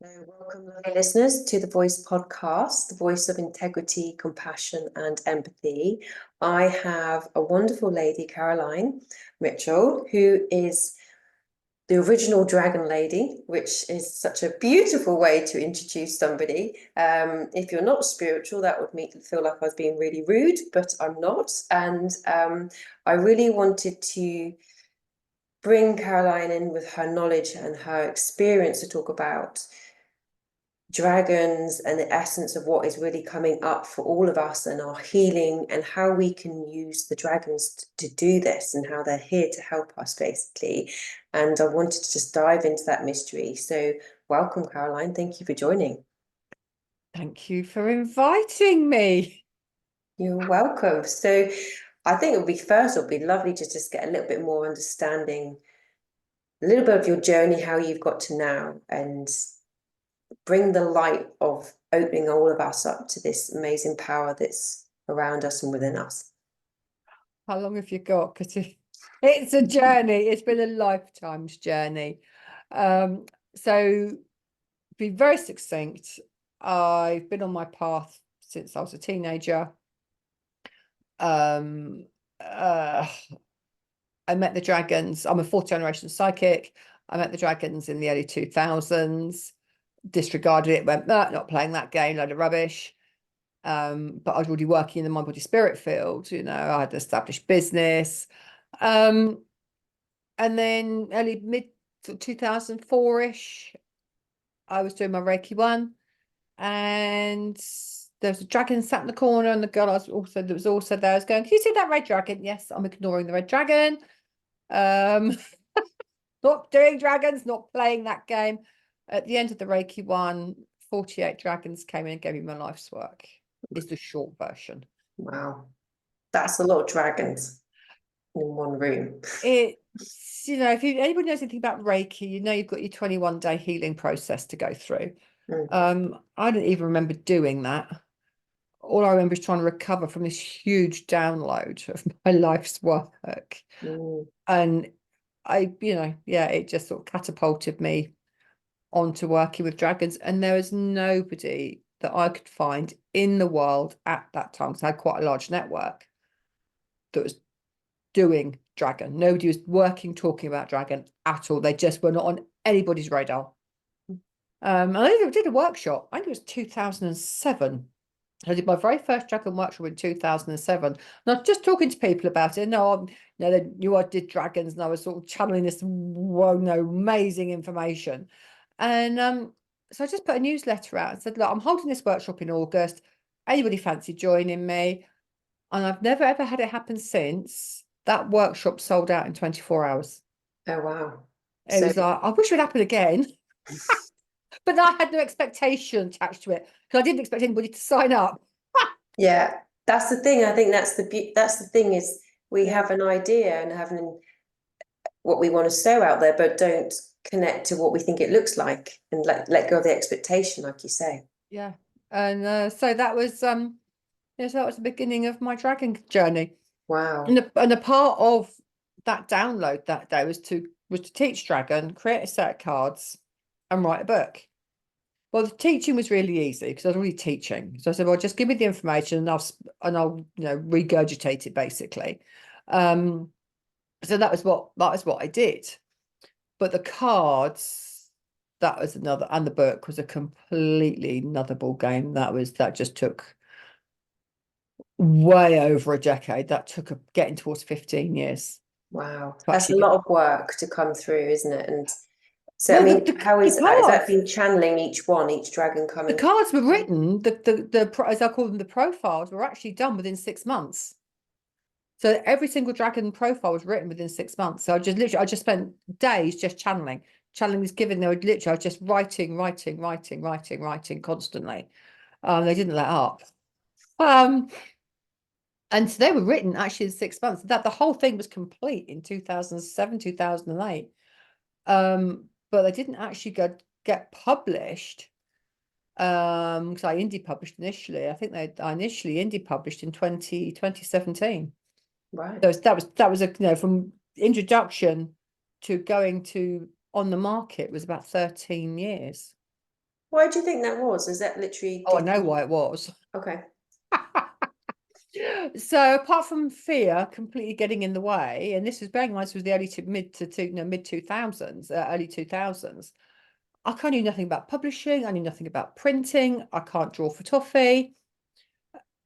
Welcome, lovely listeners, to the Voice podcast, the voice of integrity, compassion, and empathy. I have a wonderful lady, Caroline Mitchell, who is the original Dragon Lady, which is such a beautiful way to introduce somebody. If you're not spiritual, that would make me feel like I was being really rude, but I'm not. And I really wanted to bring Caroline in with her knowledge and her experience to talk about dragons and the essence of what is really coming up for all of us and our healing, and how we can use the dragons to do this and how they're here to help us, basically. And I wanted to just dive into that mystery. So welcome, Caroline. Thank you for joining. Thank you for inviting me. You're welcome. So I think it'll be lovely to just get a little bit more understanding, a little bit of your journey, how you've got to now, and bring the light of opening all of us up to this amazing power that's around us and within us. How long have you got? Because it's a journey. It's been a lifetime's journey. So be very succinct. I've been on my path since I was a teenager. I met the dragons. I'm a fourth generation psychic. I met the dragons in the early 2000s. Disregarded it, went, not playing that game, load of rubbish. But I was already working in the mind body spirit field. I had an established business. And then early mid 2004-ish, I was doing my Reiki 1, and there was a dragon sat in the corner, and the girl that was also there was going, "Can you see that red dragon?" Yes, I'm ignoring the red dragon. Not doing dragons, not playing that game. At the end of the Reiki 1, 48 dragons came in and gave me my life's work, is the short version. Wow. That's a lot of dragons in one room. It's, if anybody knows anything about Reiki, you've got your 21-day healing process to go through. I don't even remember doing that. All I remember is trying to recover from this huge download of my life's work. And it just sort of catapulted me onto working with dragons. And there was nobody that I could find in the world at that time, because I had quite a large network, that was doing dragon. Nobody was talking about dragon at all. They just were not on anybody's radar. I did a workshop. I think it was 2007. I did my very first dragon workshop in 2007. And I was just talking to people about it. I did dragons, and I was sort of channeling this amazing information. And so I just put a newsletter out and said, "Look, I'm holding this workshop in August. Anybody fancy joining me?" And I've never ever had it happen since. That workshop sold out in 24 hours. Oh, wow. It was like, I wish it would happen again. But I had no expectation attached to it, because I didn't expect anybody to sign up. Yeah, that's the thing. I think that's the thing, is we have an idea and having what we want to sow out there, but don't connect to what we think it looks like, and let go of the expectation, like you say. Yeah. And so that was so that was the beginning of my dragon journey. Wow. And a part of that download that day was to teach dragon, create a set of cards, and write a book. Well, the teaching was really easy because I was already teaching. So I said, well, just give me the information, and I'll regurgitate it, basically. So that was what I did. But the cards, that was another, and the book was a completely another ball game. That just took way over a decade. That took getting towards 15 years. Wow, that's a lot of work to come through, isn't it? And so, well, I mean, has that been channeling each dragon coming? The cards were written, as I call them, the profiles were actually done within 6 months. So every single dragon profile was written within 6 months. So I just spent days just channeling. Channeling was given. I was just writing constantly. They didn't let up. And so they were written actually in 6 months. That the whole thing was complete in 2007, 2008. But they didn't actually get published. Because I indie published initially. I think I initially indie published in 2017. Right. So that was from introduction to going to on the market was about 13 years. Why do you think that was? Is that literally, Oh, I know why it was. okay. So apart from fear completely getting in the way, and this was bearing in mind, this was the early to mid to two, no, mid 2000s, early 2000s. I knew nothing about publishing. I knew nothing about printing. I can't draw for toffee.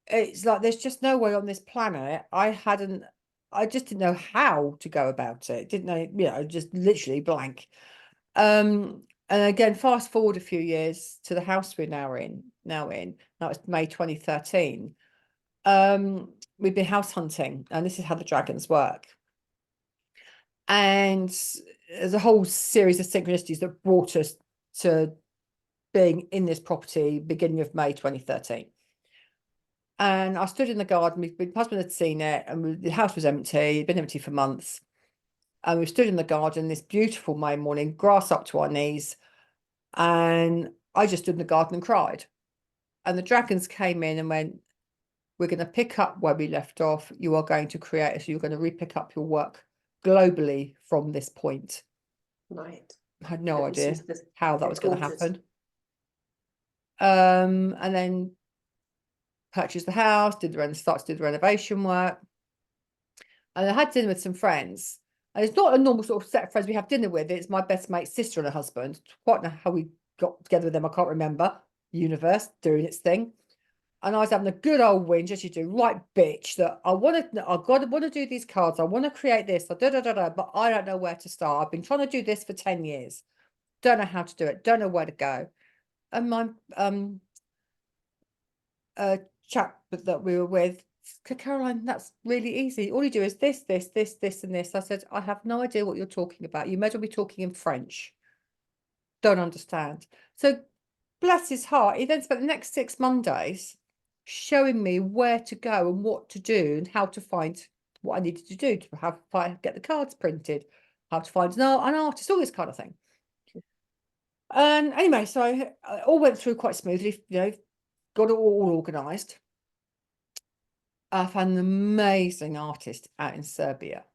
It's like there's just no way on this planet I just didn't know how to go about it. Didn't know, just literally blank. And again, fast forward a few years to the house we're now in. That was May 2013. We've been house hunting, and this is how the dragons work. And there's a whole series of synchronicities that brought us to being in this property beginning of May 2013. And I stood in the garden. My husband had seen it, and the house was empty. It'd been empty for months. And we stood in the garden this beautiful May morning, grass up to our knees. And I just stood in the garden and cried. And the dragons came in and went, "We're going to pick up where we left off. You are going to create us. You're going to re-pick up your work globally from this point." Right. I had no This idea is the how that was going to headquarters. happen. And then purchased the house, started to do the renovation work. And I had dinner with some friends. And it's not a normal sort of set of friends we have dinner with. It's my best mate's sister and her husband. Quite know how we got together with them. I can't remember. Universe doing its thing. And I was having a good old whinge, as you do, right, bitch, that I want to do these cards. I want to create this, but I don't know where to start. I've been trying to do this for 10 years. Don't know how to do it. Don't know where to go. And my chap that we were with, "Caroline, that's really easy. All you do is this, this, this, this, and this." I said, "I have no idea what you're talking about. You may as well be talking in French. Don't understand." So bless his heart, he then spent the next 6 Mondays showing me where to go and what to do and how to find what I needed to do to get the cards printed, how to find an artist, all this kind of thing. And anyway, so I all went through quite smoothly, got it all organised. I found an amazing artist out in Serbia.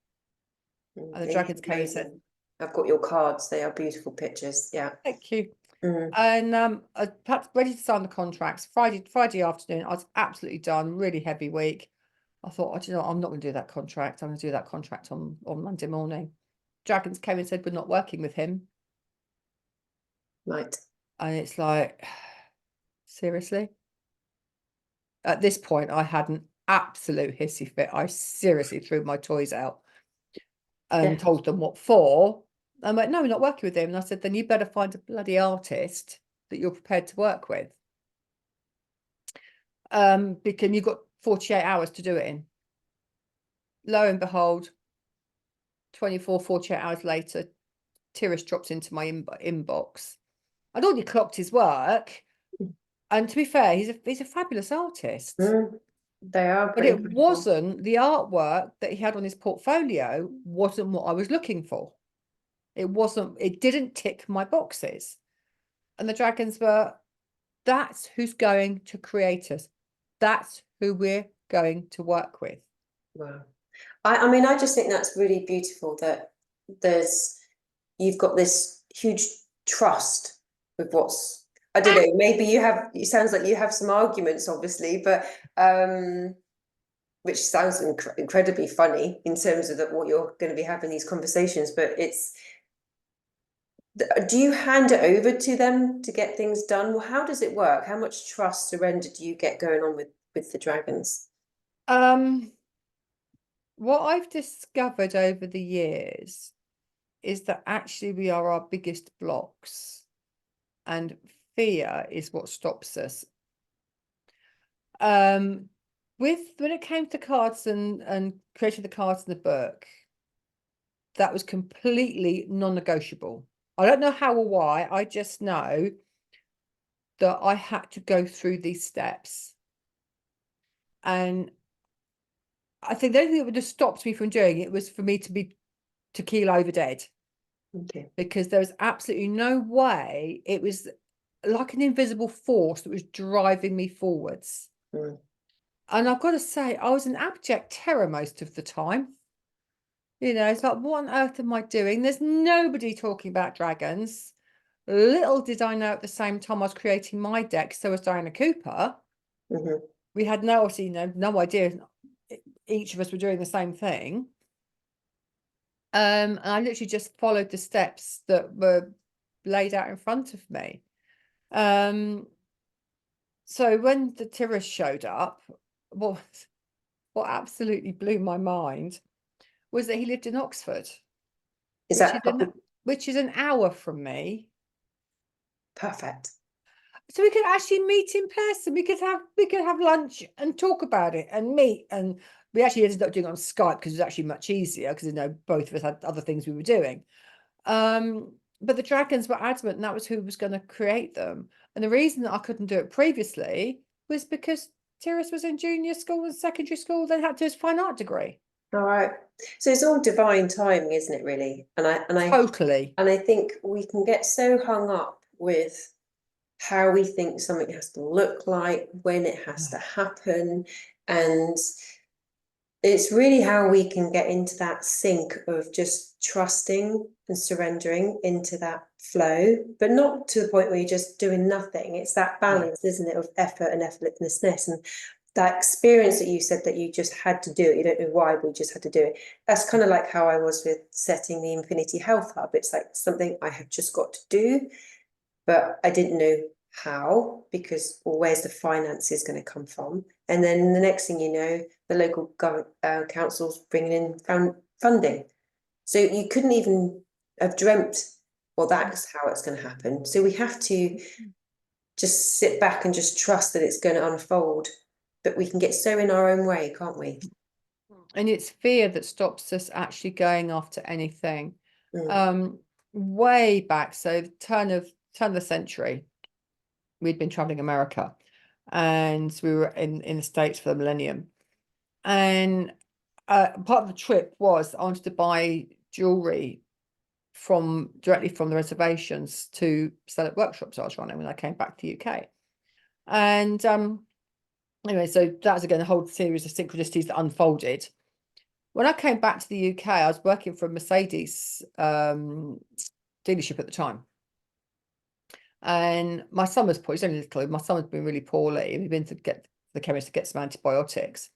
And the dragons came and said, Amazing. I've got your cards. They are beautiful pictures. Yeah. "Thank you." Mm. And I perhaps ready to sign the contracts. Friday afternoon, I was absolutely done, really heavy week. I thought, I'm not going to do that contract. I'm going to do that contract on Monday morning. Dragons came and said, "We're not working with him." Right. And it's like, seriously? At this point, I had an absolute hissy fit. I seriously threw my toys out and Yeah. told them what for. I went, "No, we're not working with him." And I said, "Then you better find a bloody artist that you're prepared to work with. Because you've got 48 hours to do it in." Lo and behold, 48 hours later, Tirish drops into my inbox. I'd already clocked his work. And to be fair, he's a fabulous artist. Mm. They are But pretty it incredible. wasn't the artwork that he had on his portfolio wasn't what I was looking for. It didn't tick my boxes. And the dragons were, "That's who's going to create us. That's who we're going to work with." Wow. I mean, I just think that's really beautiful that you've got this huge trust with what's, I don't know, maybe it sounds like you have some arguments, obviously, but which sounds incredibly funny in terms of what you're going to be having these conversations, but do you hand it over to them to get things done? Well, how does it work? How much trust surrender do you get going on with the dragons? What I've discovered over the years is that actually we are our biggest blocks, and fear is what stops us. When it came to cards and creating the cards in the book, that was completely non-negotiable. I don't know how or why. I just know that I had to go through these steps. And I think the only thing that would have stopped me from doing it was for me to keel over dead. Okay. Because there was absolutely no way. It was like an invisible force that was driving me forwards. Mm. And I've got to say, I was in abject terror most of the time. It's like, what on earth am I doing? There's nobody talking about dragons. Little did I know at the same time I was creating my deck, so was Diana Cooper. We had no, obviously, no idea each of us were doing the same thing. And I literally just followed the steps that were laid out in front of me. So when the Tyrrell showed up, what absolutely blew my mind was that he lived in Oxford, Is that which is an hour from me. perfect? So we could actually meet in person. We could have lunch and talk about it and meet. And we actually ended up doing it on Skype because it was actually much easier because both of us had other things we were doing. But the dragons were adamant, and that was who was going to create them. And the reason that I couldn't do it previously was because Tyrrell was in junior school and secondary school, then had to do his fine art degree. All right. So it's all divine timing, isn't it, really? Totally. I think we can get so hung up with how we think something has to look like, when it has to happen. And it's really how we can get into that sync of just trusting and surrendering into that flow, but not to the point where you're just doing nothing. It's that balance, isn't it, of effort and effortlessness. And that experience that you said that you just had to do it, you don't know why, but you just had to do it. That's kind of like how I was with setting the Infinity Health Hub. It's like something I have just got to do, but I didn't know how, because, well, where's the finances going to come from? And then the next thing you know, the local government council's bringing in funding. So you couldn't even have dreamt, well, that's how it's going to happen. So we have to just sit back and just trust that it's going to unfold. But we can get so in our own way, can't we? And it's fear that stops us actually going after anything. Way back, so the turn of the century, we'd been traveling America, and we were in the States for the millennium. And part of the trip was I wanted to buy jewelry directly from the reservations to sell at workshops I was running when I came back to the UK. And anyway, so that was again a whole series of synchronicities that unfolded. When I came back to the UK, I was working for a Mercedes dealership at the time. And my son was poor. He's only little. My son has been really poorly. And we've been to get the chemist to get some antibiotics.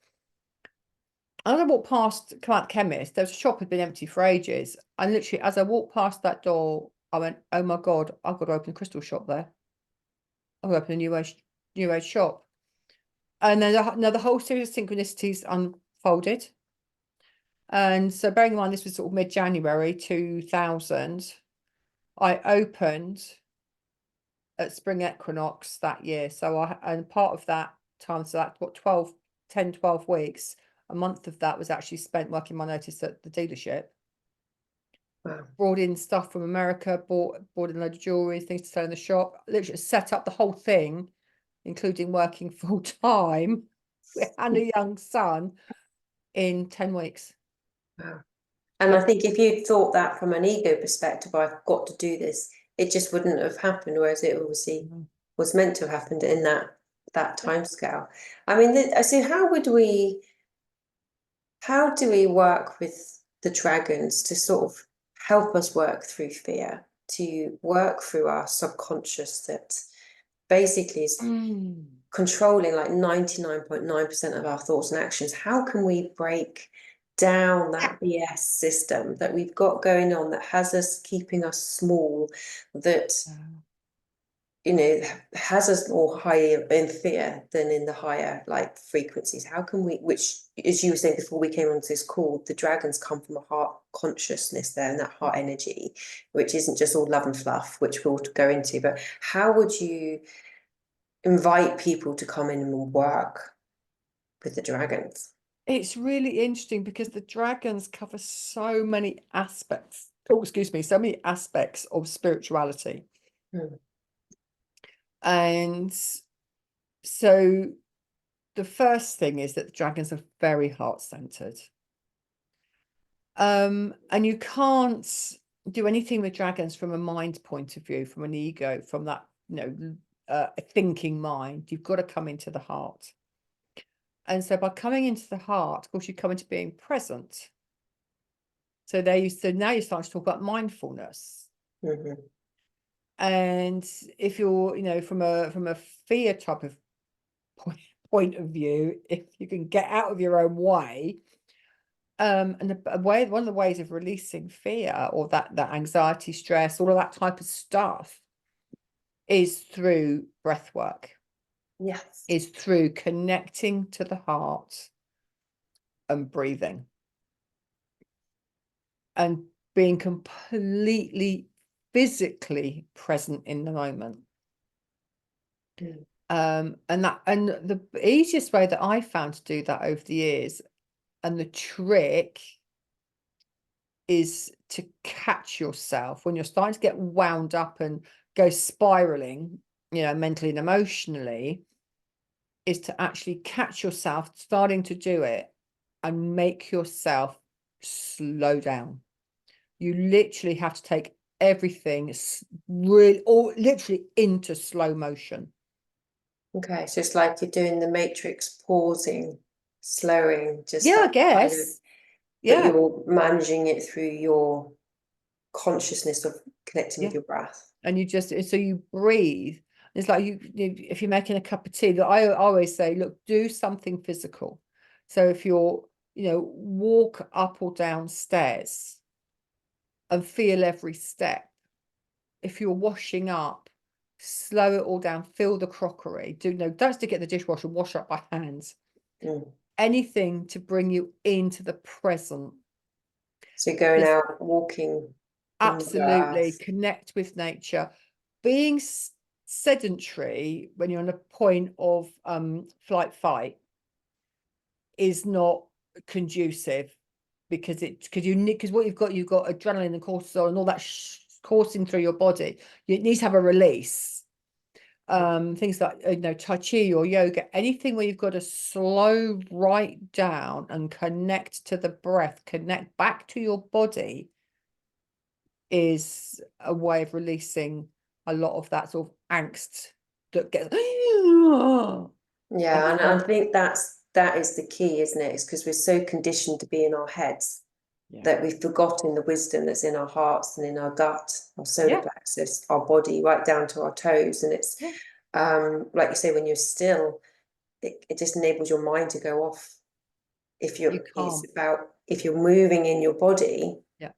And as I walked past, come out the chemist, there was a shop that had been empty for ages. And literally, as I walked past that door, I went, oh my God, I've got to open a crystal shop there. I'll open a new age shop. And then another whole series of synchronicities unfolded. And so bearing in mind, this was sort of mid-January 2000, I opened at spring equinox that year. And part of that time, so that's what, 12 weeks, a month of that was actually spent working my notice at the dealership. Wow. Brought in stuff from America, bought in a load of jewelry, things to sell in the shop, literally set up the whole thing, including working full time and a young son, in 10 weeks. Wow. And I think if you thought that from an ego perspective, I've got to do this, it just wouldn't have happened, whereas it obviously was meant to have happened in that time scale. I mean, so how do we work with the dragons to sort of help us work through fear, to work through our subconscious that basically is controlling like 99.9% of our thoughts and actions? How can we break down that BS system that we've got going on that has us keeping us small, that has us more higher in fear than in the higher like frequencies? How can we, which, as you were saying before we came onto this call, the dragons come from a heart consciousness there and that heart energy, which isn't just all love and fluff, which we'll go into. But how would you invite people to come in and work with the dragons? It's really interesting because the dragons cover so many aspects. Oh, excuse me, so many aspects of spirituality. And so the first thing is that the dragons are very heart-centered. And you can't do anything with dragons from a mind point of view, from an ego, from that, a thinking mind. You've got to come into the heart. And so by coming into the heart, of course, you come into being present. So now you're starting to talk about mindfulness. And if you're, you know, from a fear type of point of view, if you can get out of your own way, and one of the ways of releasing fear or that anxiety, stress, all of that type of stuff is through breath work, Yes. is through connecting to the heart and breathing and being completely physically present in the moment. Mm. And the easiest way that I found to do that over the years, and the trick is to catch yourself when you're starting to get wound up and go spiraling, you know, mentally and emotionally, is to actually catch yourself starting to do it and make yourself slow down. You literally have to take everything really, or literally, into slow motion. Okay, so it's like you're doing the matrix, pausing, slowing, just Yeah, I that kind of, guess. but Yeah, you're managing it through your consciousness of connecting with yeah. your breath. And you just, so you breathe. It's like if you're making a cup of tea, I always say, look, do something physical. So if you're, you know, walk up or down stairs and feel every step. If you're washing up, slow it all down, fill the crockery. Don't stick it in the dishwasher, wash up by hands. Mm. Anything to bring you into the present. So going Because out, walking in the absolutely grass. connect with nature. Being sedentary when you're on a point of flight fight is not conducive, because what you've got adrenaline and cortisol and all that coursing through your body. You need to have a release. Things like, you know, Tai Chi or yoga, anything where you've got to slow right down and connect to the breath, connect back to your body, is a way of releasing a lot of that sort of angst that gets and Yeah, it's and I not. think that is the key, isn't it? It's because we're so conditioned to be in our heads Yeah, that we've forgotten the wisdom that's in our hearts and in our gut, our solar yeah, plexus, our body, right down to our toes. And it's yeah. like you say, when you're still, it just enables your mind to go off. You It's calm. about, if you're moving in your body, Yeah,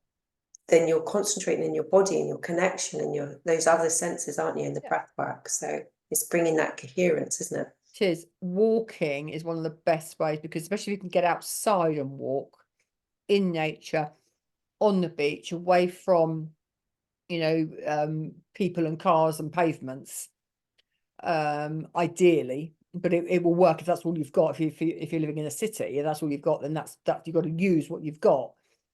then you're concentrating in your body and your connection and your those other senses, aren't you, in the yeah. breath work? So it's bringing that coherence, isn't it? It is. Walking is one of the best ways, because especially if you can get outside and walk in nature, on the beach, away from, you know, people and cars and pavements, ideally. But it will work if that's all you've got. If you're living in a city and that's all you've got, then that's that you've got to use what you've got.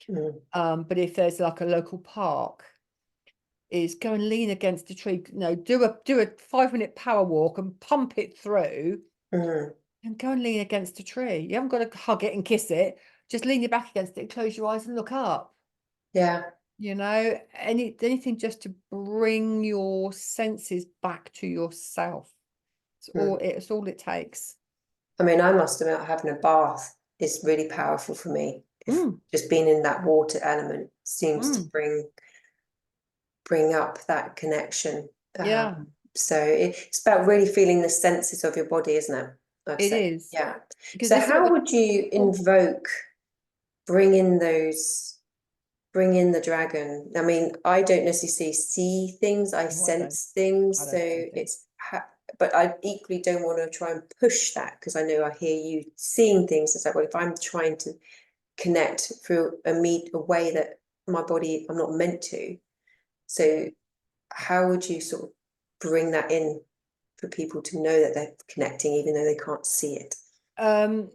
Mm. But if there's like a local park, is go and lean against a tree, you know, do a 5-minute power walk and pump it through, Mm. and go and lean against a tree. You haven't got to hug it and kiss it. Just lean your back against it, close your eyes and look up. Yeah. You know, anything just to bring your senses back to yourself. Mm. It's all it takes. I mean, I must admit, having a bath is really powerful for me. If Mm, just being in that water element seems to mm, bring up that connection. yeah, So it's about really feeling the senses of your body, isn't it? I'd it say, is. yeah. Because So this is what how would you oh, invoke, bring in those, bring in the dragon? I mean, I don't necessarily see things, I oh, sense things. I So don't see things. but I equally don't want to try and push that, because I know I hear you seeing things. It's like, well, if I'm trying to connect through a way that my body, I'm not meant to. So how would you sort of bring that in for people to know that they're connecting, even though they can't see it? Um,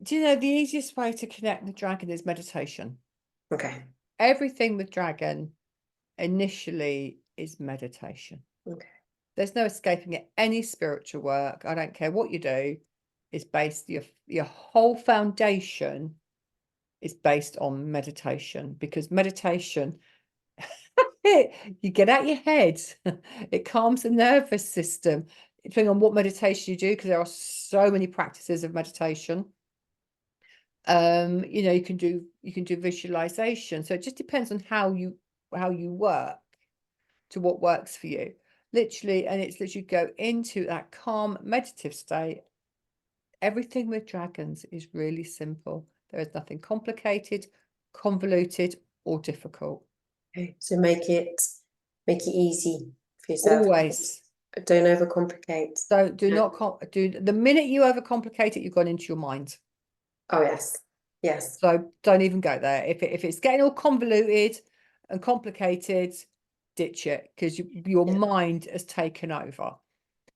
do you know the easiest way to connect with dragon is meditation? Okay. Everything with dragon initially is meditation. Okay. There's no escaping it. Any spiritual work, I don't care what you do, is based, your whole foundation is based on meditation, because meditation, you get out your head, it calms the nervous system, depending on what meditation you do, because there are so many practices of meditation. You know, you can do visualization, so it just depends on how you work. to what works for you. Literally, and it's literally go into that calm meditative state. Everything with dragons is really simple. There is nothing complicated, convoluted, or difficult. Okay. So make it easy for yourself. Always. Don't overcomplicate. So do not do the minute you overcomplicate it, you've gone into your mind. Oh yes. Yes. So don't even go there. If it's getting all convoluted and complicated, ditch it, because your Yeah. mind has taken over.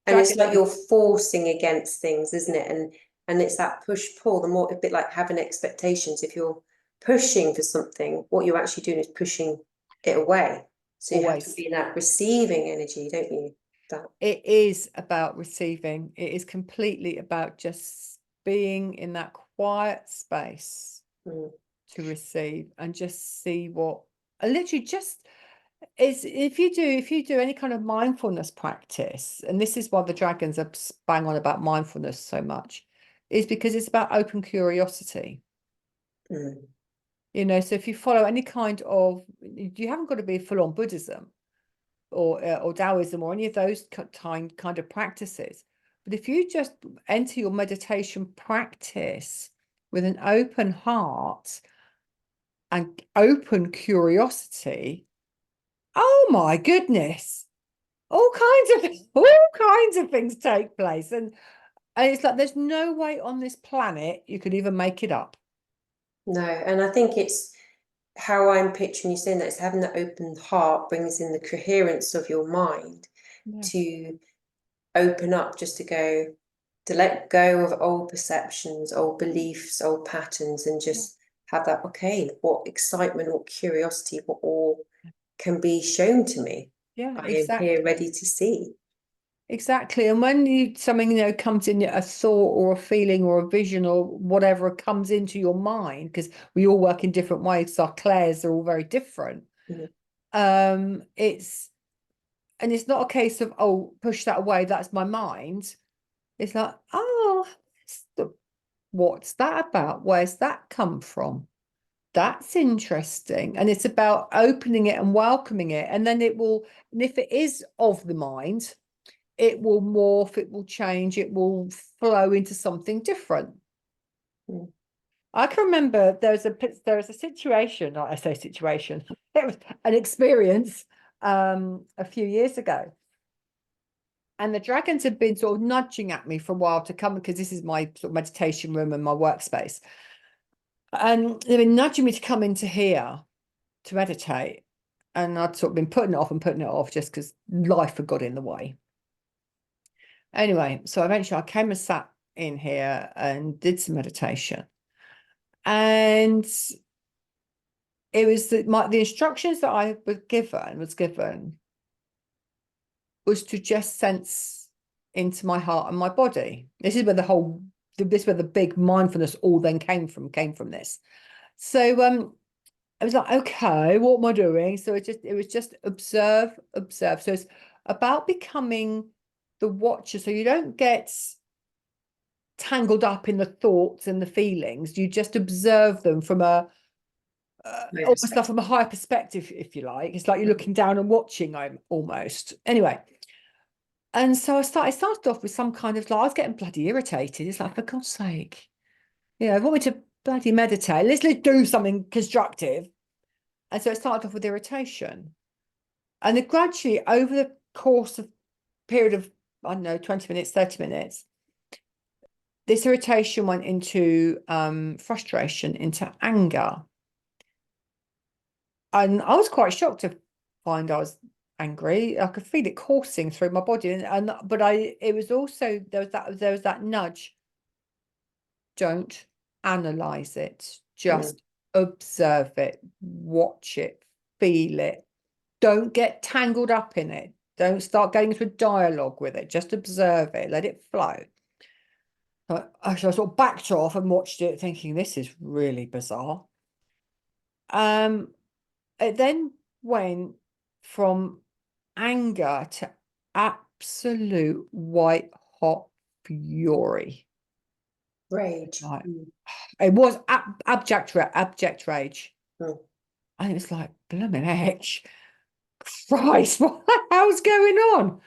And it's Dragon, like you're forcing against things, isn't it? And it's that push pull. The more, a bit like having expectations. If you're pushing for something, what you're actually doing is pushing it away. So you have to always. be in that receiving energy, don't you? That It is about receiving. It is completely about just being in that quiet space to receive and just see what, literally just is, if you do any kind of mindfulness practice, and this is why the dragons are bang on about mindfulness so much, is because it's about open curiosity. You know, so if you follow any kind of, you haven't got to be full on Buddhism or Taoism or any of those kind of practices, but if you just enter your meditation practice with an open heart and open curiosity, oh my goodness, all kinds of things take place, and it's like there's no way on this planet you could even make it up. No, and I think it's how I'm picturing you saying that, is having that open heart brings in the coherence of your mind to open up, just to go, to let go of old perceptions, old beliefs, old patterns, and just have that, okay, what excitement, what curiosity, what all can be shown to me. Yeah, I am here exactly. ready to see. Exactly. And when something, comes in, a thought or a feeling or a vision or whatever comes into your mind, because we all work in different ways, our clairs are all very different. It's not a case of, oh, push that away, that's my mind. It's like, oh, what's that about? Where's that come from? That's interesting. And it's about opening it and welcoming it. And then it will, and if it is of the mind, it will morph, it will change, it will flow into something different. I can remember there was a situation, I say situation, it was an experience a few years ago. And the dragons had been sort of nudging at me for a while to come, because this is my sort of meditation room and my workspace. And they've been nudging me to come into here to meditate. And I'd sort of been putting it off just because life had got in the way. Anyway, so eventually I came and sat in here and did some meditation. And it was the instructions that I was given was to just sense into my heart and my body. This is where the big mindfulness all then came from this. So I was like, okay, what am I doing? So it was just observe. So it's about becoming the watcher, so you don't get tangled up in the thoughts and the feelings. You just observe them from almost like from a higher perspective, if you like. It's like you're looking down and watching. I'm almost anyway. And so I started off with some kind of, like, I was getting bloody irritated. It's like, for God's sake, I want me to bloody meditate. Let's do something constructive. And so it started off with irritation. And then gradually, over the course of period of, I don't know, 20 minutes, 30 minutes, this irritation went into frustration, into anger. And I was quite shocked to find I was angry. I could feel it coursing through my body. But it was also, there was that nudge. Don't analyze it. Just observe it, watch it, feel it. Don't get tangled up in it. Don't start getting into a dialogue with it. Just observe it, let it flow. So I sort of backed off and watched it, thinking this is really bizarre. It then went from anger to absolute white hot fury. Rage. Like, it was abject rage. And it was like, blooming heck. Christ, what the hell's going on?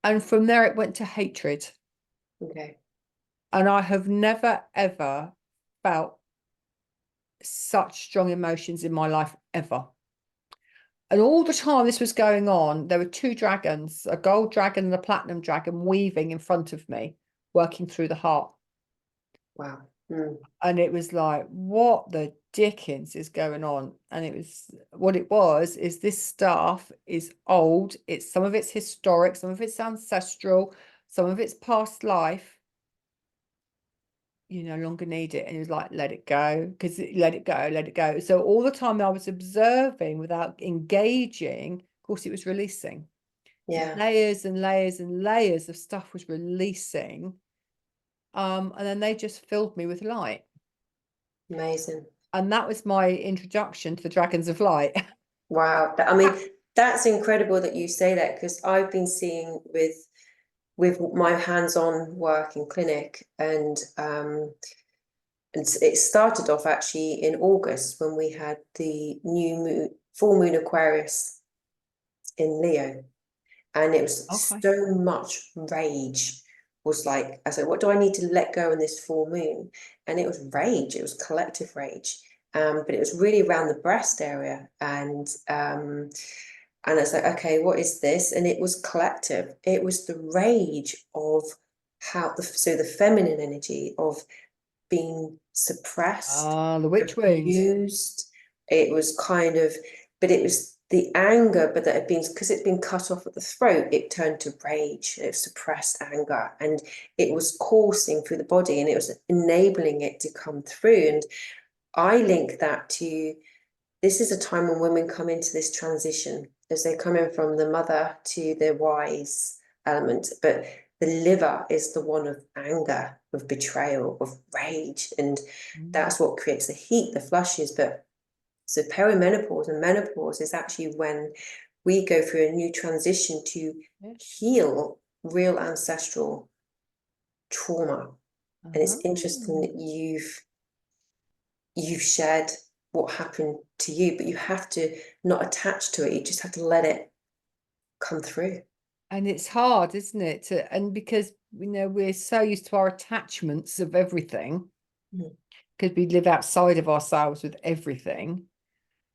And from there it went to hatred. Okay. And I have never, ever felt such strong emotions in my life ever. And all the time this was going on, there were two dragons, a gold dragon and a platinum dragon, weaving in front of me, working through the heart. Wow. Mm. And it was like, what the dickens is going on? And it was, what it was is, this stuff is old. It's, some of it's historic, some of it's ancestral, some of it's past life. You no longer need it. And he was like, let it go, because let it go, let it go. So all the time I was observing without engaging, of course it was releasing. Yeah. Layers and layers and layers of stuff was releasing. And then they just filled me with light. Amazing. And that was my introduction to the Dragons of Light. Wow. I mean, that's incredible that you say that, because I've been seeing with my hands-on work in clinic, and it started off actually in August when we had the full moon Aquarius in Leo, and it was Okay. so much rage. Was like, I said, what do I need to let go in this full moon? And it was rage. It was collective rage. But it was really around the breast area, and it's like, okay, what is this? And it was collective. It was the rage of the feminine energy of being suppressed, Ah, the witch wound. abused. It was kind of, but it was the anger, but that had been, because it'd been cut off at the throat, it turned to rage. It was suppressed anger, and it was coursing through the body, and it was enabling it to come through. And I link that to, this is a time when women come into this transition as they're coming from the mother to the wise element, but the liver is the one of anger, of betrayal, of rage, and that's what creates the heat, the flushes. But so perimenopause and menopause is actually when we go through a new transition to heal real ancestral trauma. And it's interesting that you've shared what happened to you, but you have to not attach to it. You just have to let it come through. And it's hard, isn't it? And because, we're so used to our attachments of everything, because we live outside of ourselves with everything,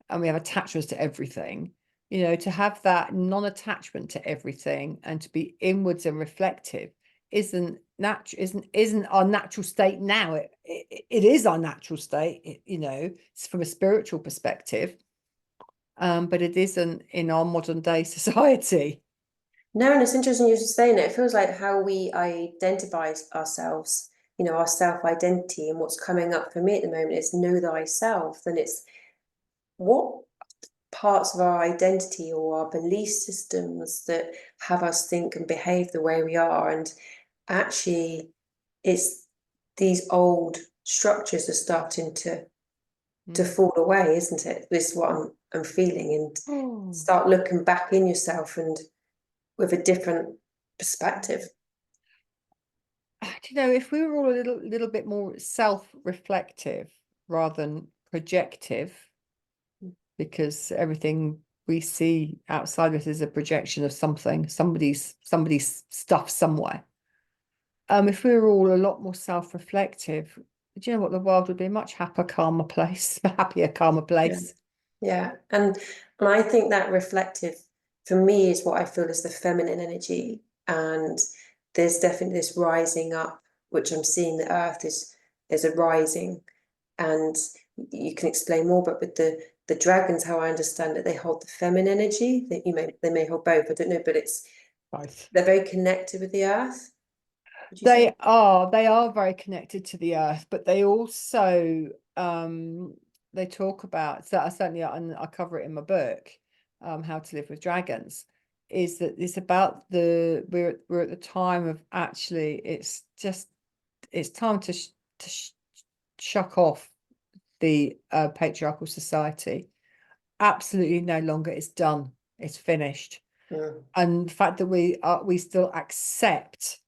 and we have attachments to everything, to have that non-attachment to everything and to be inwards and reflective isn't our natural state now. It is our natural state, it's from a spiritual perspective, but it isn't in our modern day society. No, and it's interesting you're just saying it. It feels like how we identify ourselves, our self-identity, and what's coming up for me at the moment is know thyself. And it's what parts of our identity or our belief systems that have us think and behave the way we are. And actually, it's these old structures are starting to fall away, isn't it? This is what I'm feeling, and start looking back in yourself and with a different perspective. If we were all a little bit more self-reflective rather than projective, because everything we see outside of us is a projection of somebody's stuff somewhere. If we were all a lot more self-reflective, do you know what, the world would be a much happier, calmer place, happier, calmer place. Yeah. And I think that reflective for me is what I feel is the feminine energy. And there's definitely this rising up, which I'm seeing the earth is a rising. And you can explain more, but with the dragons, how I understand it, they hold the feminine energy. That they may hold both, I don't know, but it's Both. they're very connected with the earth. Would you say? They are very connected to the earth, but they also they talk about, so certainly I cover it in my book, How to Live with Dragons, is that it's about we're at the time of, actually it's time to shuck off the patriarchal society. Absolutely no longer. It's done, it's finished. And the fact that we still accept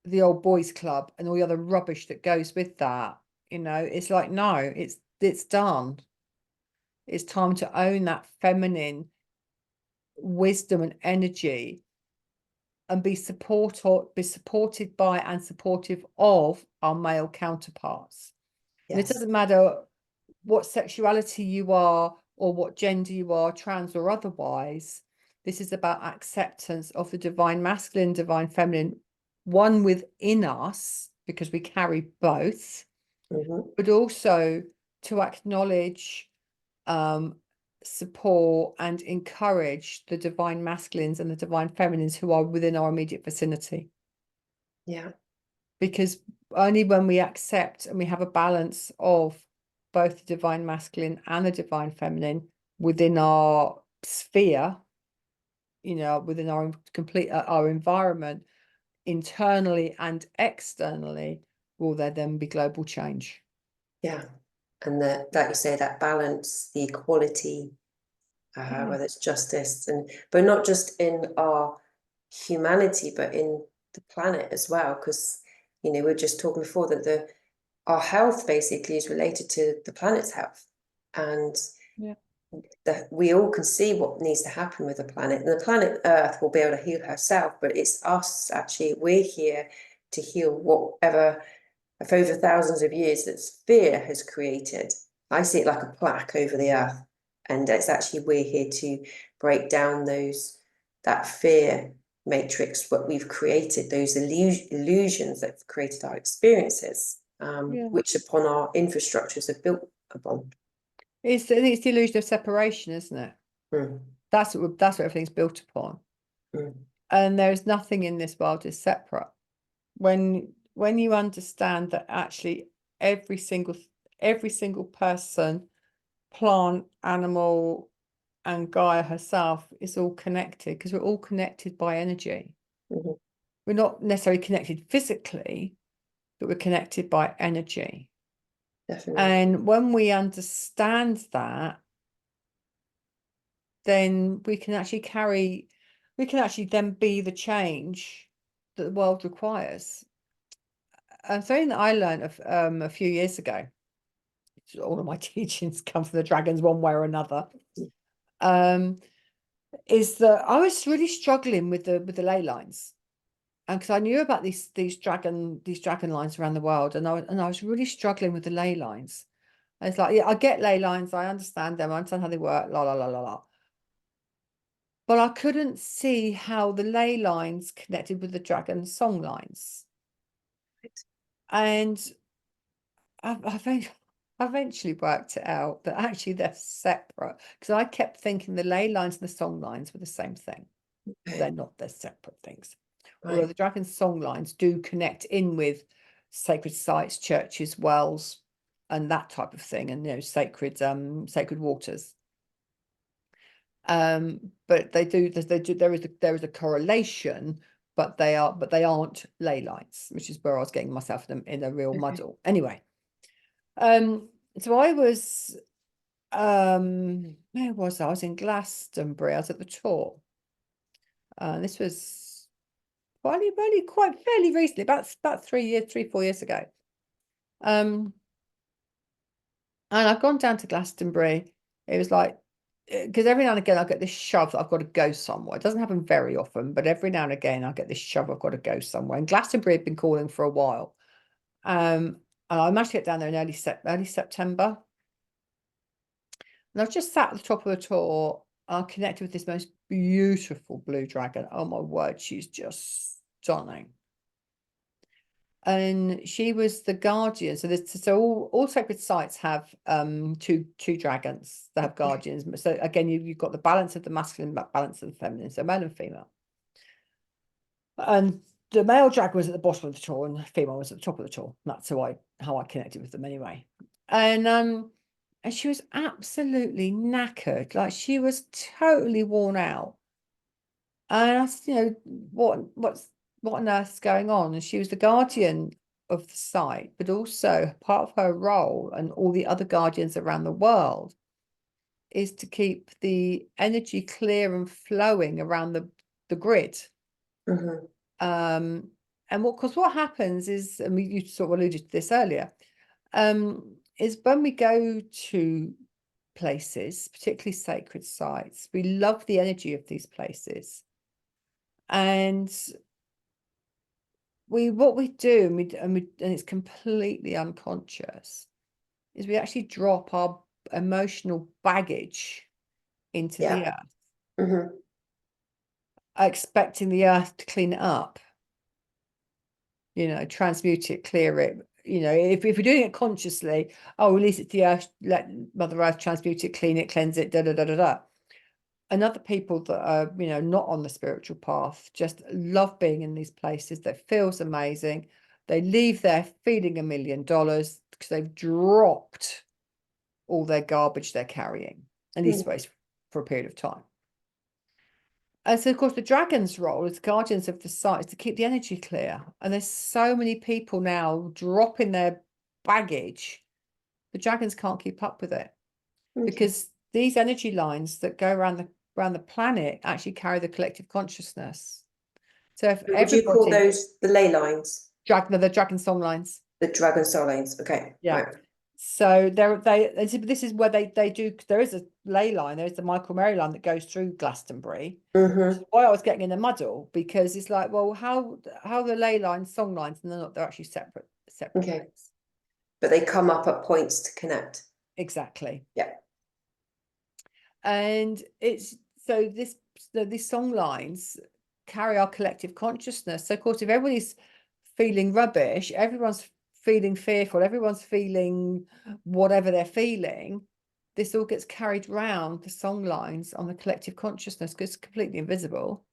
the old boys club and all the other rubbish that goes with that, it's like, no, it's done. It's time to own that feminine wisdom and energy, and be supported by and supportive of our male counterparts. And it Yes. doesn't matter what sexuality you are or what gender you are, trans or otherwise. This is about acceptance of the divine masculine, divine feminine, one within us, because we carry both, but also to acknowledge, support and encourage the divine masculines and the divine feminines who are within our immediate vicinity. Yeah. Because only when we accept and we have a balance of both the divine masculine and the divine feminine within our sphere, within our complete our environment, internally and externally, will there then be global change. Yeah. And that, like you say, that balance, the equality, whether it's justice, but not just in our humanity, but in the planet as well. Because, we were just talking before that our health basically is related to the planet's health. And that we all can see what needs to happen with the planet. And the planet Earth will be able to heal herself, but it's us actually, we're here to heal whatever for over thousands of years that fear has created. I see it like a plaque over the earth, and it's actually we're here to break down that fear matrix, what we've created, those illusions that have created our experiences, which upon our infrastructures are built upon. I think it's the illusion of separation, isn't it? That's what everything's built upon. And there's nothing in this world is separate. When you understand that actually every single person, plant, animal, and Gaia herself is all connected, because we're all connected by energy. We're not necessarily connected physically, but we're connected by energy. Definitely. And when we understand that, then we can actually then be the change that the world requires. And something that I learned a few years ago, all of my teachings come from the dragons one way or another, is that I was really struggling with the ley lines. And because I knew about these dragon lines around the world, and I was really struggling with the ley lines. And it's like, yeah, I get ley lines, I understand them, I understand how they work, la la la la la. But I couldn't see how the ley lines connected with the dragon song lines. And I eventually worked it out that actually they're separate, because I kept thinking the ley lines and the song lines were the same thing. They're not, they're separate things. Although the dragon song lines do connect in with sacred sites, churches, wells, and that type of thing, and sacred waters. But there is a correlation, but they aren't ley lines, which is where I was getting myself in a real muddle. Anyway, so I was where was I? I was in Glastonbury. I was at the tour. This was only quite fairly recently, about 3-4 years ago. And I've gone down to Glastonbury. It was like, because every now and again I get this shove that I've got to go somewhere. It doesn't happen very often, but every now and again I get this shove I've got to go somewhere. And Glastonbury had been calling for a while. And I managed to get down there in early September. And I've just sat at the top of the tour. I connected with this most beautiful blue dragon. Oh my word, she's just stunning. And she was the guardian. So all sacred sites have two dragons that have guardians. So again, you've got the balance of the masculine, balance of the feminine, so male and female. And the male dragon was at the bottom of the tour, and the female was at the top of the tour. That's how I connected with them anyway. And she was absolutely knackered, like she was totally worn out. And I said, what on earth is going on? And she was the guardian of the site, but also part of her role and all the other guardians around the world is to keep the energy clear and flowing around the grid. And what happens is, and you sort of alluded to this earlier, is when we go to places, particularly sacred sites. We love the energy of these places. And what we do, and it's completely unconscious, is we actually drop our emotional baggage into the earth, Mm-hmm. expecting the earth to clean it up, transmute it, clear it. If we're doing it consciously, release it to the earth, let Mother Earth transmute it, clean it, cleanse it, da da da da da. And other people that are, not on the spiritual path just love being in these places. That feels amazing. They leave there feeling $1 million because they've dropped all their garbage they're carrying, and these ways for a period of time. And so, of course, the dragon's role as guardians of the site is to keep the energy clear. And there's so many people now dropping their baggage. The dragons can't keep up with it because these energy lines that go around the planet actually carry the collective consciousness. So if Would you call everybody, those the ley lines? the dragon song lines, The dragon soul lines. Okay. yeah. Right. So this is where they do. There is a ley line. There's the Michael Mary line that goes through Glastonbury. Mm-hmm. Why I was getting in a muddle, because it's like, well, how the ley lines, song lines, and they're actually separate Okay. things. But they come up at points to connect. Exactly. Yeah. And it's so these song lines carry our collective consciousness. So of course, if everybody's feeling rubbish, everyone's feeling fearful, everyone's feeling whatever they're feeling, this all gets carried round the song lines on the collective consciousness because it's completely invisible.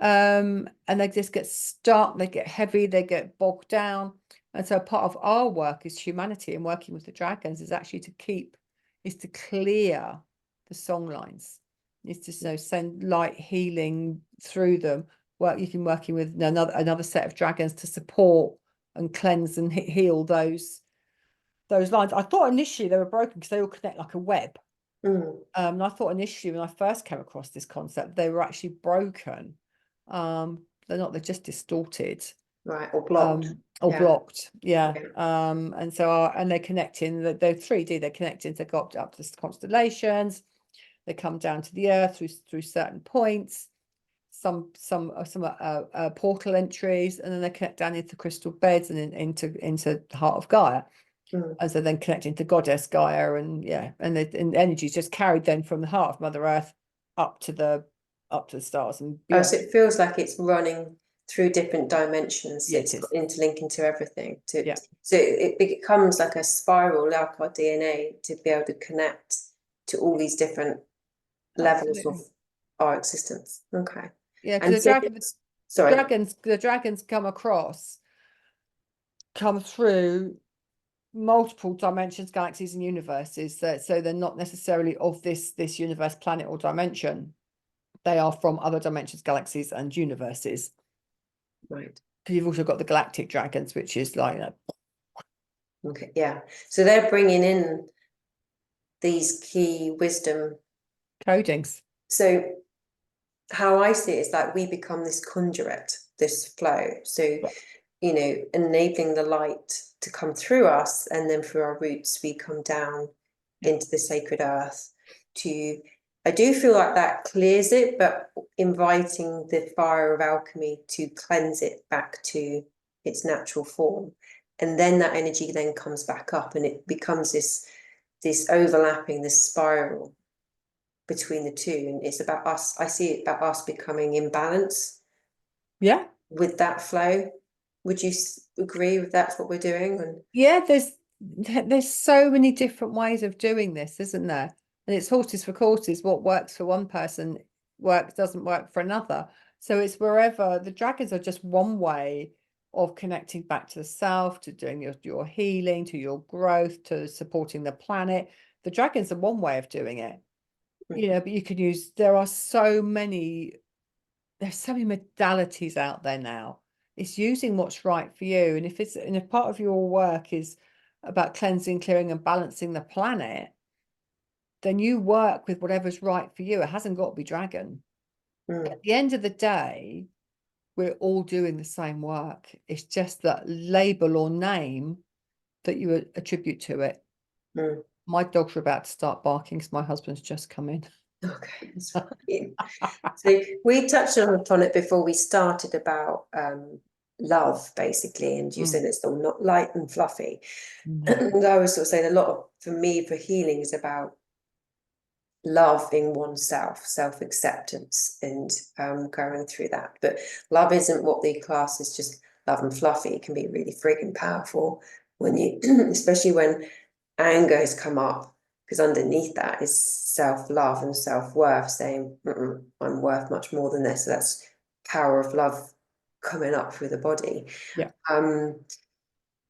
And they just get stuck, they get heavy, they get bogged down. And so part of our work as humanity and working with the dragons is actually to clear the song lines, is to send light healing through them. You can working with another set of dragons to support and cleanse and heal those lines. I thought initially they were broken because they all connect like a web. And I thought initially when I first came across this concept, they were actually broken. They're not, they're just distorted. Right. Or blocked. Blocked. Yeah. Okay. And so and they're connecting, they're 3D, they're connecting to go up to the constellations, they come down to the earth through certain points, some portal entries, and then they connect down into crystal beds and into the heart of Gaia. And so then connecting to goddess Gaia, and the energy is just carried then from the heart of Mother Earth up to the stars and beyond. So it feels like it's running through different dimensions. Yeah, It's it is. interlinking to everything. So it becomes like a spiral, like our DNA, to be able to connect to all these different levels of our existence. Okay. Yeah, because the dragons come through multiple dimensions, galaxies, and universes. So they're not necessarily of this universe, planet, or dimension. They are from other dimensions, galaxies, and universes. Right. Because you've also got the galactic dragons, which is like okay, yeah. So they're bringing in these key wisdom codings. So how I see it is that we become this conduit, this flow. So, enabling the light to come through us, and then through our roots, we come down into the sacred earth I do feel like that clears it, but inviting the fire of alchemy to cleanse it back to its natural form. And then that energy then comes back up and it becomes this overlapping, this spiral between the two, and it's about us. I see it about us becoming in balance with that flow. Would you agree with that's what we're doing? There's so many different ways of doing this, isn't there? And it's horses for courses. What works for one person doesn't work for another. So it's wherever the dragons are just one way of connecting back to the self, to doing your healing, to your growth, to supporting the planet. The dragons are one way of doing it. But you can use, there's so many modalities out there now. It's using what's right for you. And if part of your work is about cleansing, clearing, and balancing the planet, then you work with whatever's right for you. It hasn't got to be dragon. At the end of the day, we're all doing the same work. It's just that label or name that you attribute to it. My dogs are about to start barking because my husband's just come in. Okay, that's fine. So we touched upon it before we started about love, basically, and you said it's still not light and fluffy. No. And I was sort of saying a lot of, for me, for healing is about loving oneself, self-acceptance, and going through that. But love isn't what the class is just love and fluffy. It can be really frigging powerful when you, especially when anger has come up, because underneath that is self-love and self-worth, saying, I'm worth much more than this. So that's power of love coming up through the body. Yeah.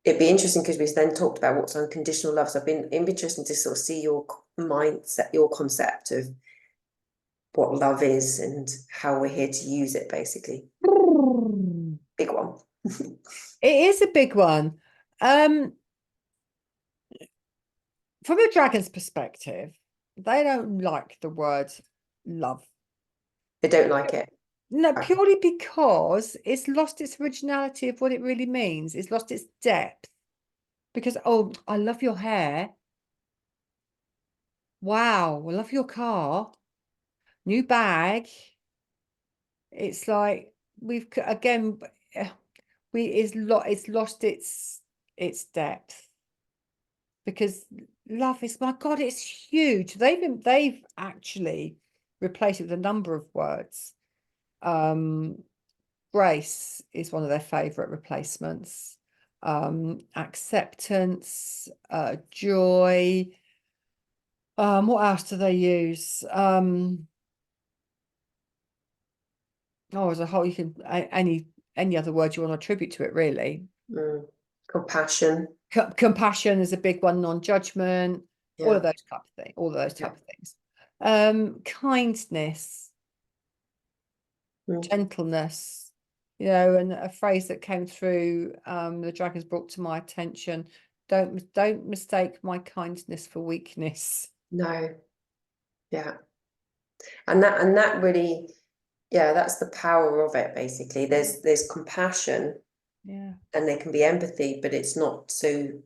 It'd be interesting because we then talked about what's unconditional love. So I've been interesting to sort of see your mindset, your concept of what love is and how we're here to use it, basically. Big one. It is a big one. From a dragon's perspective, they don't like the word love. They don't like it. No, purely because it's lost its originality of what it really means. It's lost its depth. Because, oh, I love your hair. Wow, I love your car. New bag. It's like we've again it's lost its depth. Because love is, my God, it's huge. They've actually replaced it with a number of words. Grace is one of their favorite replacements. Acceptance, joy. What else do they use? As a whole, you can any other word you want to attribute to it, really. Compassion. Compassion is a big one. Non-judgment. All Yeah. of those type of things. All of those type Yeah. of things. Kindness, gentleness. And a phrase that came through the dragons brought to my attention: don't mistake my kindness for weakness. No. Yeah. And that really, yeah, that's the power of it, basically. There's compassion, Yeah. and there can be empathy, but it's not so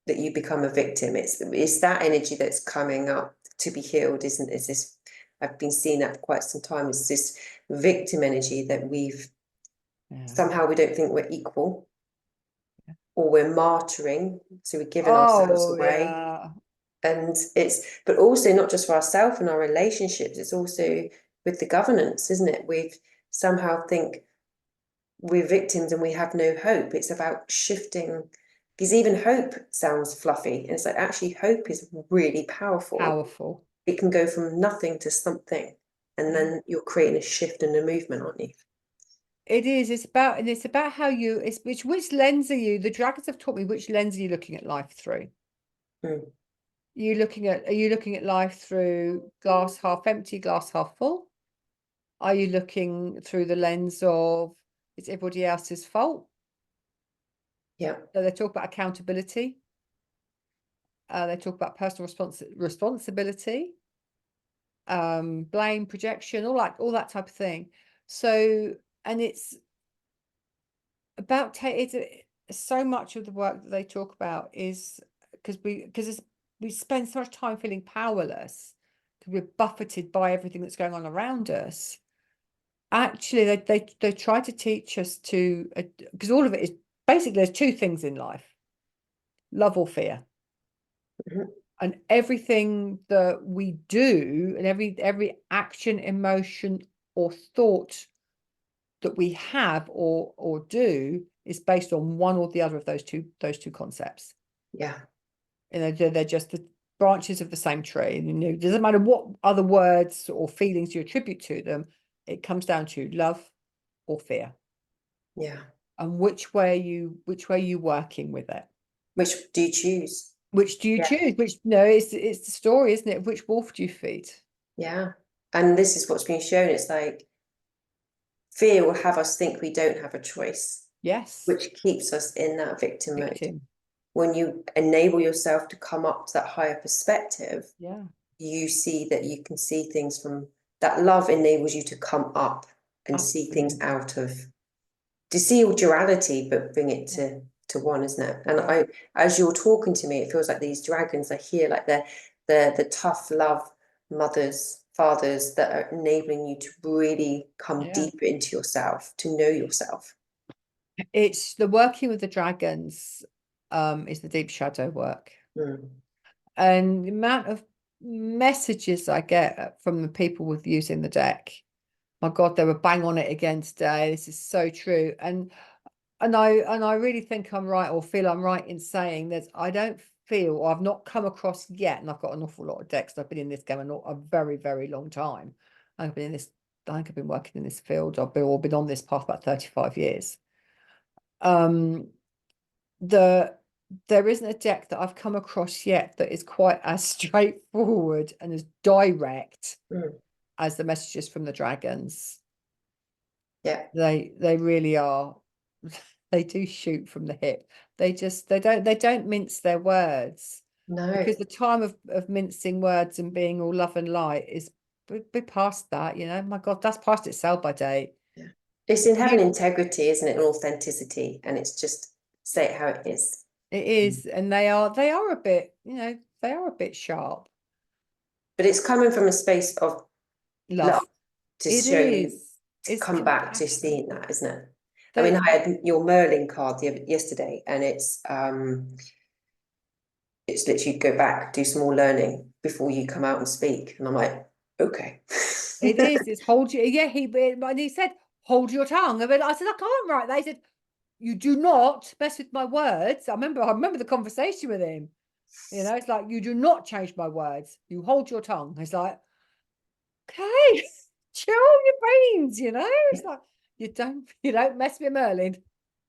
that you become a victim. It's that energy that's coming up to be healed, isn't it? It's this, I've been seeing that for quite some time. It's this victim energy that somehow we don't think we're equal, or we're martyring, so we're giving ourselves Oh, away. yeah. And but also not just for ourselves and our relationships, it's also with the governance, isn't it? We've somehow think we're victims and we have no hope. It's about shifting, because even hope sounds fluffy. And it's like, actually, hope is really powerful. Powerful. It can go from nothing to something. And then you're creating a shift and a movement, aren't you? It is. It's about how it's which lens are you? The dragons have taught me which lens are you looking at life through. Mm. Are you looking at life through glass half empty, glass half full? Are you looking through the lens of it's everybody else's fault? Yeah. So they talk about accountability. They talk about personal responsibility, blame, projection, all that type of thing. So, and it's about so much of the work that they talk about is because we spend so much time feeling powerless because we're buffeted by everything that's going on around us. Actually, they try to teach us to, because all of it is basically, there's two things in life: love or fear. And everything that we do, and every action, emotion, or thought that we have or do is based on one or the other of those two concepts. Yeah. They're just the branches of the same tree. And it doesn't matter what other words or feelings you attribute to them, it comes down to love or fear. Yeah. And which way are you working with it? Which do you choose? Which do you choose? It's the story, isn't it? Which wolf do you feed? Yeah. And this is what's being shown. It's like fear will have us think we don't have a choice, Yes. which keeps us in that victim mode. Victim. When you enable yourself to come up to that higher perspective, Yeah. you see that you can see things from that. Love enables you to come up and see things Absolutely. out of, to see your duality, but bring it to to one, isn't it? And I, as you're talking to me, it feels like these dragons are here, like they're the tough love mothers, fathers that are enabling you to really come Yeah. deeper into yourself, to know yourself. It's the working with the dragons, is the deep shadow work. Mm. And the amount of messages I get from the people with using the deck, my God, they were bang on it again today. This is so true. And I really think I'm right, or feel I'm right in saying that I don't feel, or I've not come across yet, and I've got an awful lot of decks. I've been in this game a very, very long time. I've been in this, I think I've been working in this field. I've been on this path about 35 years. There isn't a deck that I've come across yet that is quite as straightforward and as direct as the messages from the dragons. Yeah. They really are. They do shoot from the hip. They don't mince their words, No. because the time of mincing words and being all love and light is be past that, you know. My God, that's past its sell by date. Yeah. It's in having integrity, isn't it? And authenticity. And it's just say it how it is. It is, and they are a bit, you know, they are a bit sharp. But it's coming from a space of love Love. to It show you, is. to It's come back to compassion. seeing that, isn't it? I mean, They, I had your Merlin card yesterday, and it's literally go back, do some more learning before you come out and speak. And I'm like, okay. it is. It's hold you. Yeah, and he said, hold your tongue. I said, I can't write that. He said, you do not mess with my words. I remember the conversation with him. You know, it's like, you do not change my words. You hold your tongue. It's like, okay, chill your brains, you know? It's like, you don't mess with Merlin.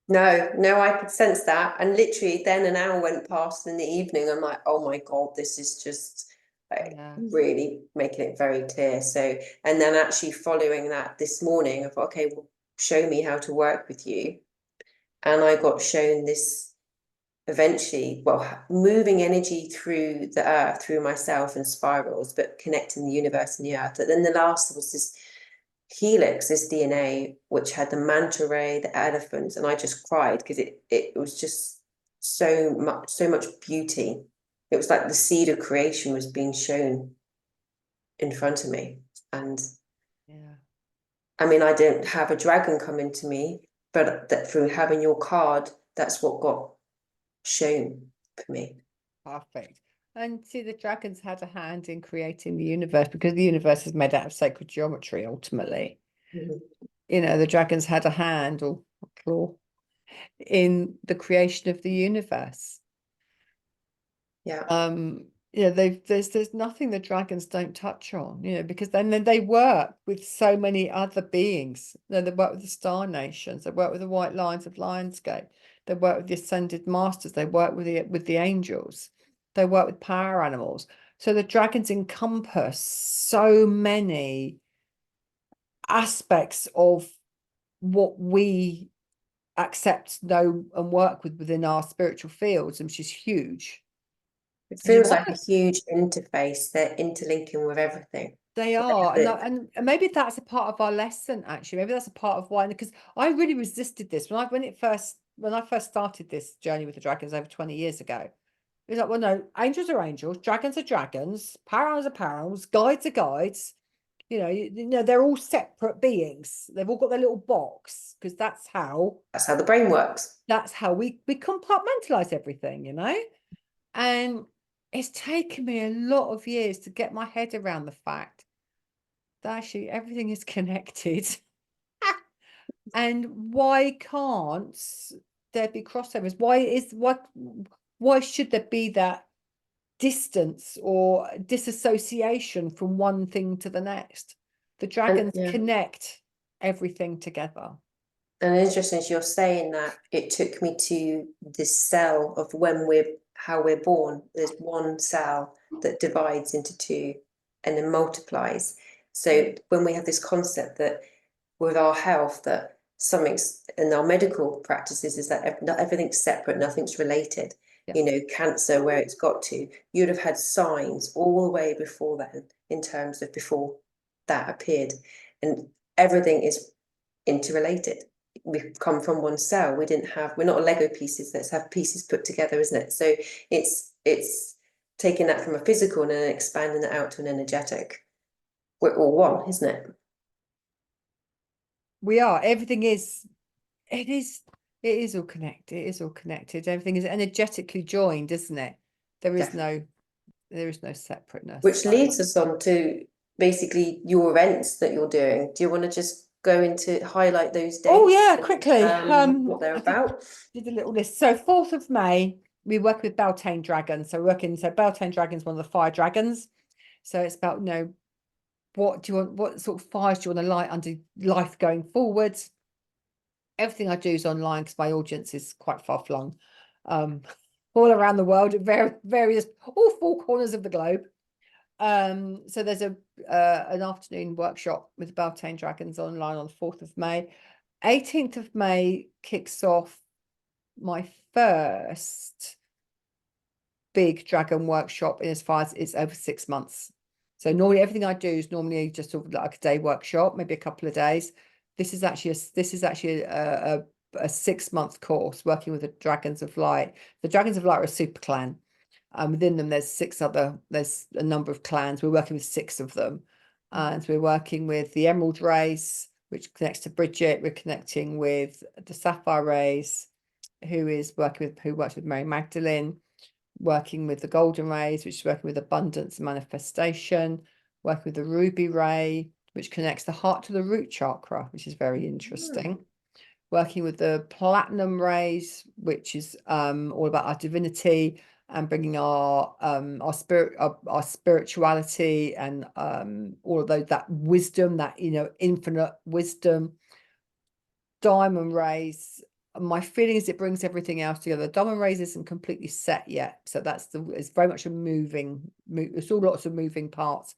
No, I could sense that. And literally then an hour went past in the evening. I'm like, oh my God, this is just like Yeah. really making it very clear. So, and then actually following that this morning, I thought, okay, well, show me how to work with you. And I got shown this eventually, well, moving energy through the earth, through myself in spirals, but connecting the universe and the earth. And then the last was this helix, this DNA, which had the manta ray, the elephants, and I just cried because it was just so much beauty. It was like the seed of creation was being shown in front of me. And Yeah. I mean, I didn't have a dragon come into me, but that through having your card, that's what got shown for me. Perfect. And see, the dragons had a hand in creating the universe, because the universe is made out of sacred geometry ultimately. Mhm. You know, the dragons had a hand, or a claw, in the creation of the universe. Yeah. Yeah, there's nothing the dragons don't touch on, you know, because then they work with so many other beings. Then they work with the star nations, they work with the white lions of Lionsgate, they work with the ascended masters, they work with the angels, they work with power animals. So the dragons encompass so many aspects of what we accept, know, and work with within our spiritual fields, which is huge. It And feels like a huge interface. They're interlinking with everything. they are, and maybe that's a part of our lesson. Actually, maybe that's a part of why. Because I really resisted this when I first started this journey with the dragons over 20 years ago. It was like, well, no, angels are angels, dragons are dragons, parallels are parallels, guides are guides. You know, they're all separate beings. They've all got their little box, because that's how the brain works. that's how we compartmentalize everything. You know, and it's taken me a lot of years to get my head around the fact that actually everything is connected. And why can't there be crossovers? Why should there be that distance or disassociation from one thing to the next? The And dragons yeah. connect everything together. And interesting as you're saying that, it took me to this cell of how we're born. There's one cell that divides into two and then multiplies. So when we have this concept that with our health, that something's in our medical practices is that not everything's separate, nothing's related. Yeah. You know, cancer, where it's got to, you'd have had signs all the way before then, in terms of before that appeared. And everything is interrelated. we've come from one cell. We're not Lego pieces. Let's have pieces put together, isn't it? So it's taking that from a physical and then expanding it out to an energetic. We're all one, isn't it? We are. Everything is. It is. It is all connected. It is all connected. Everything is energetically joined, isn't it? There is Definitely. no separateness. Which leads us on to basically your events that you're doing. Do you want to just go into highlight those Oh dates yeah, and quickly. what they're I about? did a little list. So 4th of May, we work with Beltane Dragons. So Beltane Dragons, one of the fire dragons. So it's about, what do you want, what sort of fires do you want to light under life going forwards? Everything I do is online because my audience is quite far flung, all around the world at various, all 4 corners of the globe. So there's an afternoon workshop with Beltane Dragons online on the 4th of May. 18th of May kicks off my first big dragon workshop in as far as it's over 6 months. So normally everything I do is normally just sort of like a day workshop, maybe a couple of days. This is actually a 6-month course working with the Dragons of Light. The Dragons of Light are a super clan. Within them, there's a number of clans. We're working with 6 of them. And we're working with the Emerald race, which connects to Bridget. We're connecting with the Sapphire race, who works with Mary Magdalene, working with the Golden rays, which is working with abundance and manifestation, working with the Ruby ray, which connects the heart to the root chakra, which is very interesting. Working with the Platinum rays, which is all about our divinity and bringing our spirituality and all of that wisdom, that infinite wisdom. Diamond rays, my feeling is it brings everything else together. Diamond rays isn't completely set yet, so it's very much it's all lots of moving parts.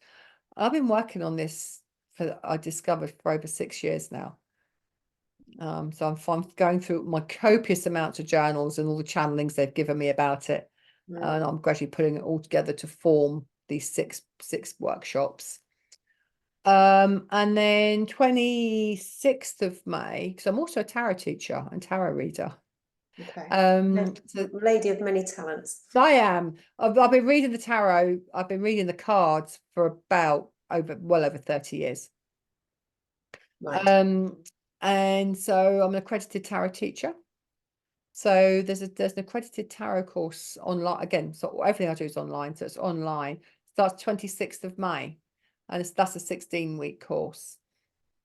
I've been working on this I discovered for over 6 years now. So I'm going through my copious amounts of journals and all the channelings they've given me about it, and I'm gradually putting it all together to form these six workshops. And then 26th of May, because I'm also a tarot teacher and tarot reader. Okay. So Lady of many talents. I am. I've been reading the tarot. I've been reading the cards for about well over 30 years. Right. And so I'm an accredited tarot teacher. So there's an accredited tarot course online again. So everything I do is online. So it's online. Starts 26th of May, and that's a 16-week course.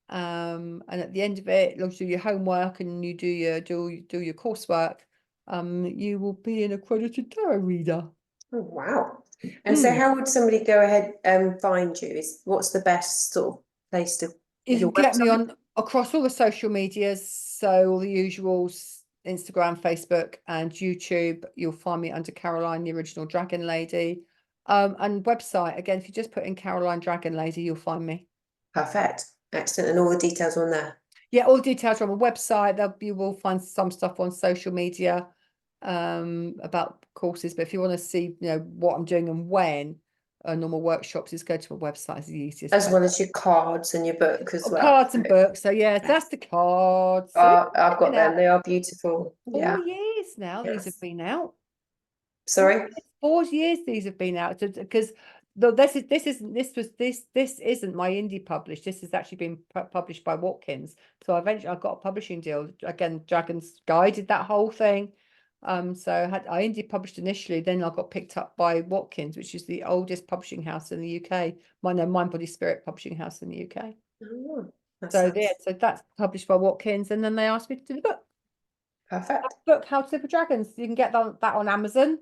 And at the end of it, as long as you do your homework and you do your coursework, you will be an accredited tarot reader. Oh, wow. And so how would somebody go ahead and find you? What's the best sort of place to You your can get me website? on across all the social medias, so all the usuals, Instagram, Facebook, and YouTube. You'll find me under Caroline, the original Dragon Lady. And website, again, if you just put in Caroline Dragon Lady, you'll find me. Perfect. Excellent. And all the details on there. Yeah, all the details are on my website. You will find some stuff on social media about courses. But if you want to see, what I'm doing and when normal workshops, just go to my website. It's the easiest As place. well as your cards and your book as well. Cards and books. So yeah, that's the cards. I've got them. They are beautiful. 4 Yeah. years now these have been out. Sorry? 4 years these have been out, because this isn't my indie published. This has actually been published by Watkins. So eventually I got a publishing deal. Again, Dragon's guided that whole thing. So I indie published initially, then I got picked up by Watkins, which is the oldest publishing house in the UK. Mind Body Spirit publishing house in the UK. Oh, So that's published by Watkins, and then they asked me to do the book. perfect. Book How to Live with Dragons. You can get that on Amazon.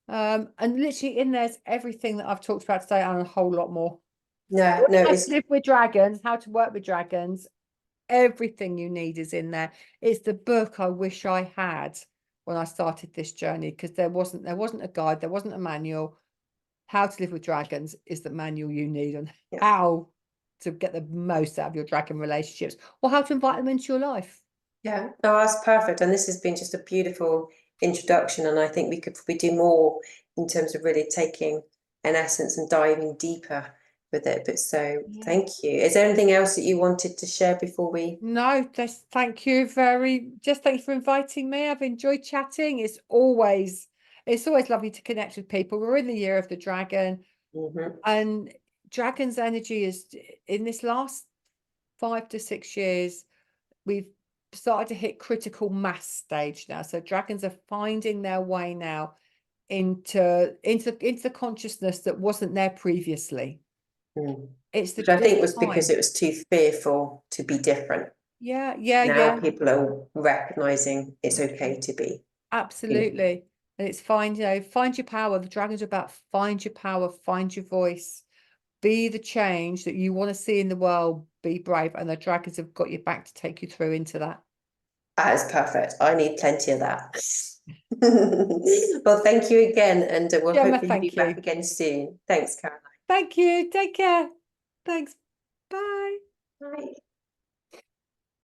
And literally in there's everything that I've talked about today and a whole lot more. No, How it's to live with dragons, how to work with dragons, everything you need is in there. It's the book I wish I had when I started this journey, because there wasn't a guide, there wasn't a manual. How to Live with Dragons is the manual you need on how to get the most out of your dragon relationships, or how to invite them into your life. Yeah, no, that's perfect. And this has been just a beautiful introduction. And I think we could probably do more in terms of really taking an essence and diving deeper with it. But so Yeah. thank you. Is there anything else that you wanted to share before we? No, just thank you for inviting me. I've enjoyed chatting. It's always lovely to connect with people. We're in the year of the dragon, and dragon's energy is in this last 5 to 6 years, we've started to hit critical mass stage now. So dragons are finding their way now into the consciousness that wasn't there previously. Which I think was because time. it was too fearful to be different. Yeah, Now people are recognizing it's okay to be. absolutely. And it's find your power. The dragons are about find your power, find your voice, be the change that you want to see in the world, be brave. And the dragons have got your back to take you through into that. That is perfect. I need plenty of that. Well, thank you again, and we'll Gemma, hopefully have you thank back you. again soon. Thanks, Caroline. Thank you. Take care. Thanks. Bye. Bye.